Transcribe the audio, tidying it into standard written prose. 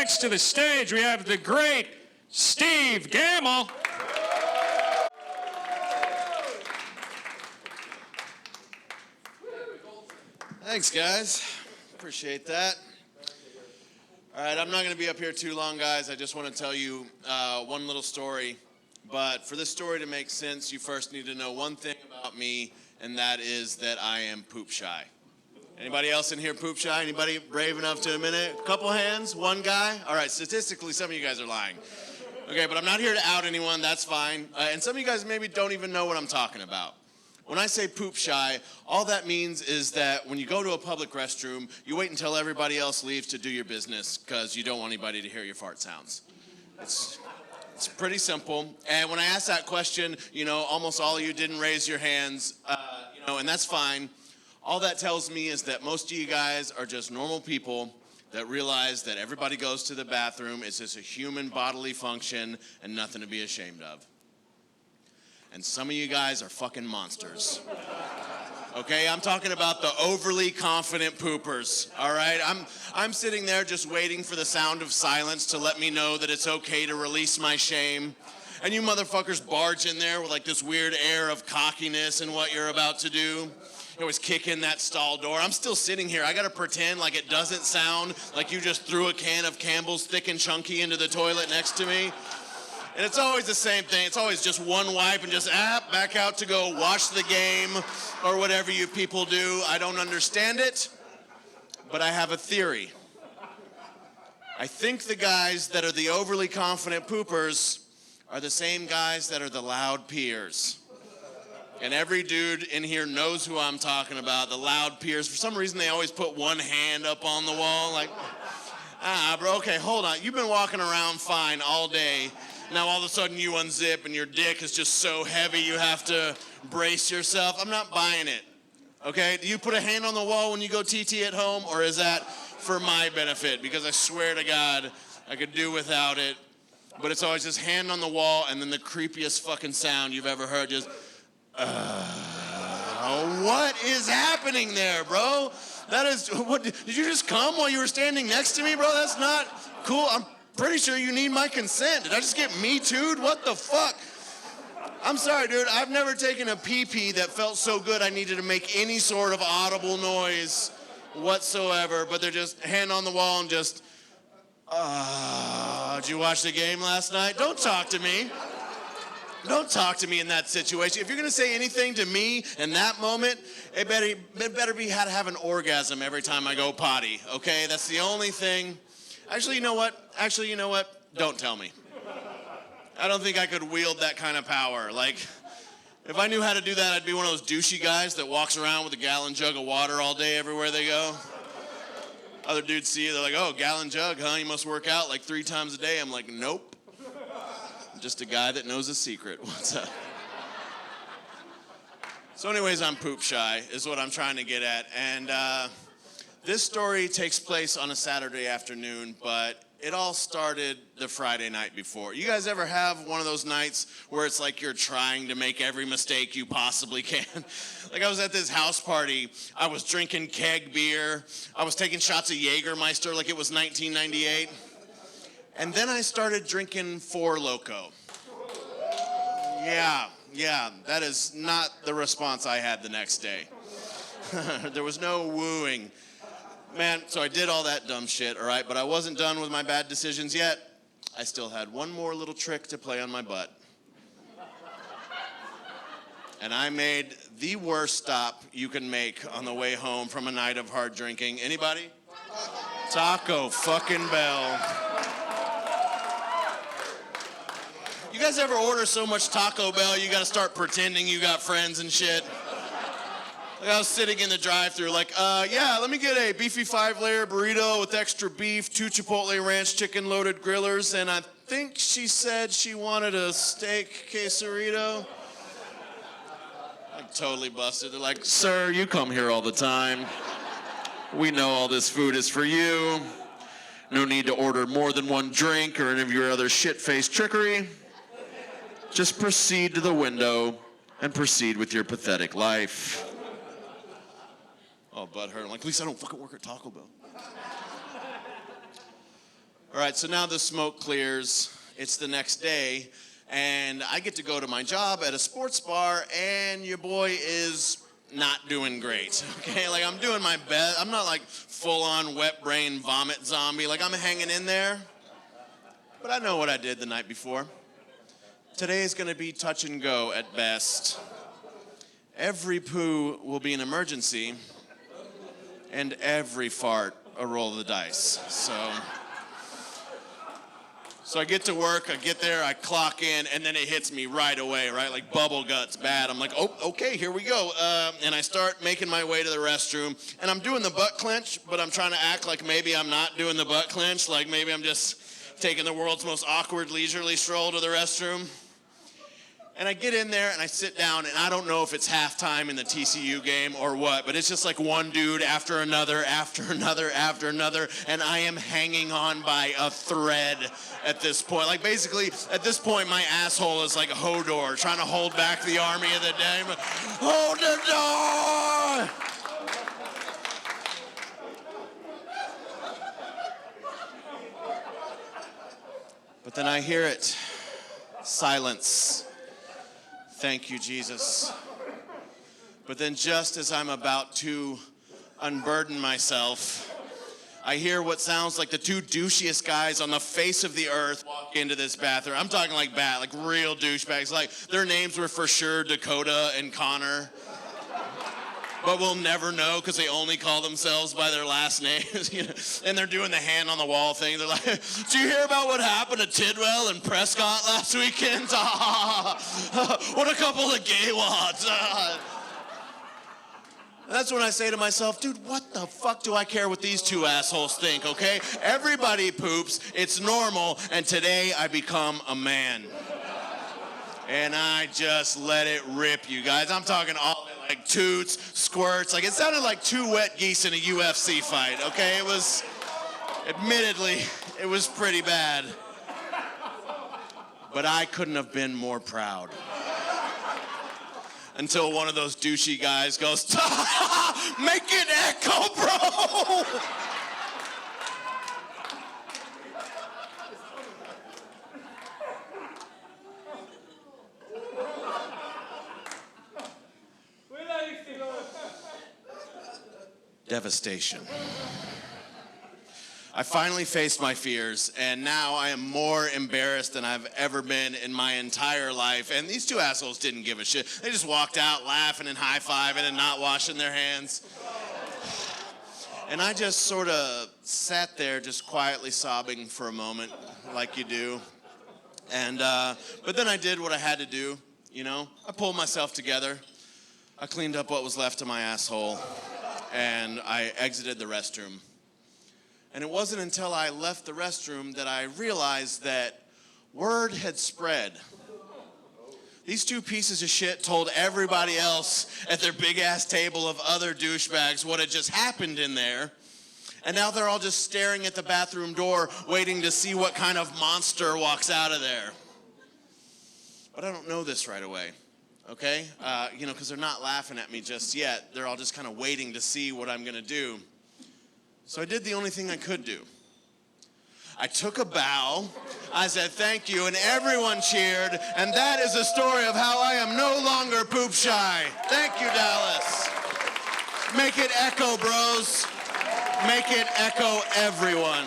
next to the stage, we have the great Steve Gamble. Thanks, guys. Appreciate that. All right, I'm not going to be up here too long, guys. I just want to tell you one little story. But for this story to make sense, you first need to know one thing about me, and that is that I am poop shy. Anybody else in here poop shy? Anybody brave enough to admit it? A couple hands? One guy? All right, statistically, some of you guys are lying. Okay, but I'm not here to out anyone. That's fine. And some of you guys maybe don't even know what I'm talking about. When I say poop shy, all that means is that when you go to a public restroom, you wait until everybody else leaves to do your business because you don't want anybody to hear your fart sounds. It's pretty simple. And when I asked that question, almost all of you didn't raise your hands, and that's fine. All that tells me is that most of you guys are just normal people that realize that everybody goes to the bathroom. It's just a human bodily function and nothing to be ashamed of. And some of you guys are fucking monsters. Okay, I'm talking about the overly confident poopers, all right? I'm sitting there just waiting for the sound of silence to let me know that it's okay to release my shame. And you motherfuckers barge in there with like this weird air of cockiness in what you're about to do. You always kick in that stall door. I'm still sitting here. I gotta pretend like it doesn't sound like you just threw a can of Campbell's Thick and Chunky into the toilet next to me. And it's always the same thing. It's always just one wipe and just back out to go watch the game or whatever you people do. I don't understand it, but I have a theory. I think the guys that are the overly confident poopers are the same guys that are the loud peers. And every dude in here knows who I'm talking about, the loud peers. For some reason, they always put one hand up on the wall like, bro, okay, hold on. You've been walking around fine all day. Now all of a sudden you unzip and your dick is just so heavy you have to brace yourself. I'm not buying it, okay? Do you put a hand on the wall when you go TT at home, or is that for my benefit? Because I swear to God, I could do without it. But it's always just hand on the wall and then the creepiest fucking sound you've ever heard, just, what is happening there, bro? That is, what, did you just come while you were standing next to me, bro? That's not cool. I'm pretty sure you need my consent. Did I just get me too'd? What the fuck? I'm sorry, dude. I've never taken a pee-pee that felt so good I needed to make any sort of audible noise whatsoever, but they're just hand on the wall and just, did you watch the game last night? Don't talk to me. Don't talk to me in that situation. If you're going to say anything to me in that moment, it better be how to have an orgasm every time I go potty, okay? That's the only thing. Actually, you know what? Don't tell me. I don't think I could wield that kind of power. Like, if I knew how to do that, I'd be one of those douchey guys that walks around with a gallon jug of water all day everywhere they go. Other dudes see you, they're like, oh, gallon jug, huh? You must work out like 3 times a day. I'm like, nope. I'm just a guy that knows a secret. What's up? So anyways, I'm poop shy is what I'm trying to get at. And this story takes place on a Saturday afternoon, but it all started the Friday night before. You guys ever have one of those nights where it's like you're trying to make every mistake you possibly can? Like I was at this house party. I was drinking keg beer. I was taking shots of Jägermeister like it was 1998. And then I started drinking Four Loko. Yeah, that is not the response I had the next day. There was no wooing. Man, so I did all that dumb shit, all right? But I wasn't done with my bad decisions yet. I still had one more little trick to play on my butt. And I made the worst stop you can make on the way home from a night of hard drinking. Anybody? Taco fucking Bell. You guys ever order so much Taco Bell you gotta start pretending you got friends and shit? Like I was sitting in the drive-thru like, yeah, let me get a beefy 5-layer burrito with extra beef, 2 Chipotle Ranch chicken loaded grillers, and I think she said she wanted a steak quesarito. I totally busted. They're like, sir, you come here all the time. We know all this food is for you. No need to order more than one drink or any of your other shit-faced trickery. Just proceed to the window and proceed with your pathetic life. Oh, butt hurt. I'm like, at least I don't fucking work at Taco Bell. All All right, so now the smoke clears. It's the next day, and I get to go to my job at a sports bar, and your boy is not doing great, okay? Like, I'm doing my best. I'm not like full-on wet brain vomit zombie. Like, I'm hanging in there, but I know what I did the night before. Today is gonna be touch and go at best. Every poo will be an emergency, and every fart a roll of the dice. So I get to work, I get there, I clock in, and then it hits me right away, right? Like bubble guts, bad. I'm like, oh, okay, here we go. And I start making my way to the restroom, and I'm doing the butt clench, but I'm trying to act like maybe I'm not doing the butt clench, like maybe I'm just taking the world's most awkward leisurely stroll to the restroom. And I get in there and I sit down, and I don't know if it's halftime in the TCU game or what, but it's just like one dude after another, after another, after another, and I am hanging on by a thread at this point. Like basically, at this point, my asshole is like a Hodor trying to hold back the army of the day. Hold the door! But then I hear it. Silence. Thank you, Jesus. But then just as I'm about to unburden myself, I hear what sounds like the two douchiest guys on the face of the earth walk into this bathroom. I'm talking like bad, like real douchebags. Like their names were for sure Dakota and Connor. But we'll never know because they only call themselves by their last names. You know? And they're doing the hand on the wall thing. They're like, did you hear about what happened to Tidwell and Prescott last weekend? What a couple of gay wads. That's when I say to myself, dude, what the fuck do I care what these two assholes think, okay? Everybody poops, it's normal, and today I become a man. And I just let it rip, you guys. I'm talking all like toots, squirts. Like it sounded like two wet geese in a UFC fight, okay? It was, admittedly, it was pretty bad. But I couldn't have been more proud. Until one of those douchey guys goes, make it echo, bro! Devastation. I finally faced my fears, and now I am more embarrassed than I've ever been in my entire life. And these two assholes didn't give a shit. They just walked out laughing and high-fiving and not washing their hands. And I just sort of sat there just quietly sobbing for a moment, like you do. And but then I did what I had to do, you know? I pulled myself together. I cleaned up what was left of my asshole. And I exited the restroom. And it wasn't until I left the restroom that I realized that word had spread. These two pieces of shit told everybody else at their big-ass table of other douchebags what had just happened in there. And now they're all just staring at the bathroom door, waiting to see what kind of monster walks out of there. But I don't know this right away. Okay? You know, because they're not laughing at me just yet. They're all just kind of waiting to see what I'm going to do. So I did the only thing I could do. I took a bow. I said, thank you, and everyone cheered. And that is the story of how I am no longer poop shy. Thank you, Dallas. Make it echo, bros. Make it echo, everyone.